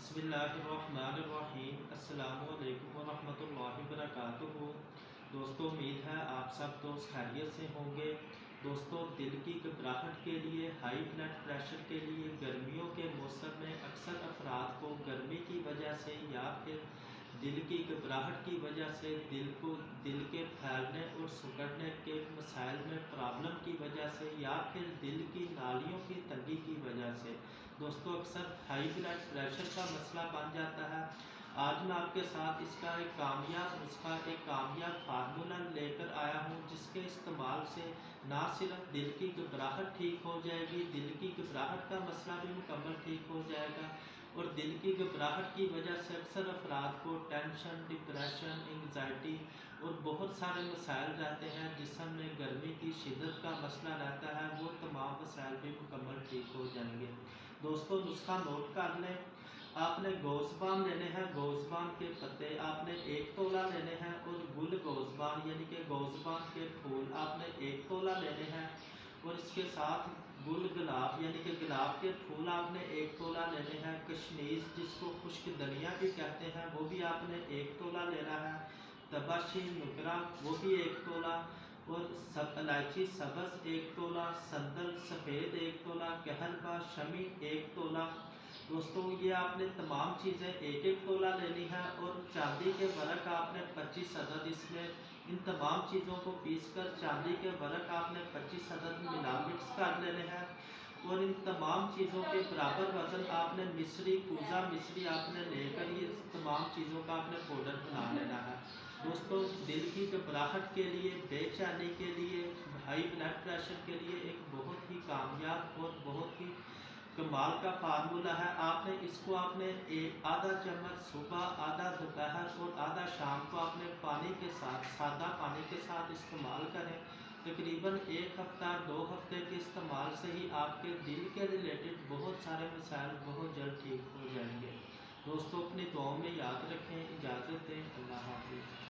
बिस्मिल्लाहिर्रहमानिर्रहीम। अस्सलामु अलैकुम वरहमतुल्लाहि वबरकातुहू। दोस्तों, उम्मीद है आप सब दोस्त खैरियत से होंगे। दोस्तों, दिल की घबराहट के लिए, हाई ब्लड प्रेशर के लिए गर्मियों के मौसम में अक्सर अफराद को गर्मी की वजह से या फिर दिल की घबराहट की वजह से दिल के फैलने और सिकुड़ने के मसाइल में प्रॉब्लम की वजह से या फिर दिल की नालियों की तंगी की वजह से दोस्तों अक्सर हाई ब्लड प्रेशर का मसला बन जाता है। आज मैं आपके साथ इसका एक कामयाब नुस्खा, एक कामयाब फार्मूला लेकर आया हूँ, जिसके इस्तेमाल से ना सिर्फ दिल की घबराहट ठीक हो जाएगी, दिल की घबराहट का मसला भी मुकम्मल ठीक हो जाएगा। और दिल की घबराहट की वजह से अक्सर अफराद को टेंशन, डिप्रेशन, एंग्जाइटी और बहुत सारे मसाइल रहते हैं। जिस्म में गर्मी की शिद्दत का मसला रहता है, वो तमाम मसाइल भी मुकम्मल ठीक हो जाएंगे। दोस्तों, नुस्खा नोट कर लें। आपने गोज़बान लेने हैं, गोज़बान के पत्ते आपने 1 तोला लेने हैं और गुल गोज़बान यानी कि गोज़बान के फूल आपने 1 तोला लेने हैं। और इसके साथ गुल गुलाब यानी कि गुलाब के फूल आपने 1 तोला लेने हैं। कशमीश, जिसको खुश्क धनिया भी कहते हैं, वो भी आपने 1 तोला लेना है। तबाशी नुकरा, वो भी 1 तोला। और सब इलायची सब्ज़ 1 तोला, संदल सफ़ेद 1 तोला, कहलबा शमी 1 तोला। दोस्तों, ये आपने तमाम चीज़ें 1-1 तोला लेनी है। और चांदी के वर्क आपने 25 अदद, इसमें इन तमाम चीज़ों को पीसकर चांदी के वर्क आपने 25 अदद मिक्स कर लेने हैं। और इन तमाम चीज़ों के बराबर वज़न आपने मिश्री, पूजा मिश्री आपने लेकर ये तमाम चीज़ों का आपने पाउडर बना लेना है। दोस्तों, दिल की घबराहट के लिए, बेचैनी के लिए, हाई ब्लड प्रेशर के लिए एक बहुत ही कामयाब और बहुत ही कमाल का फार्मूला है। आपने आधा चम्मच सुबह, आधा दोपहर और आधा शाम को आपने पानी के साथ, सादा पानी के साथ इस्तेमाल करें। तकरीबन 1 हफ्ता 2 हफ्ते के इस्तेमाल से ही आपके दिल के रिलेटेड बहुत सारे मसाइल बहुत जल्द ठीक हो जाएंगे। दोस्तों, अपनी दुआओं में याद रखें। इजाज़त दें। अल्लाह हाफ़िज़।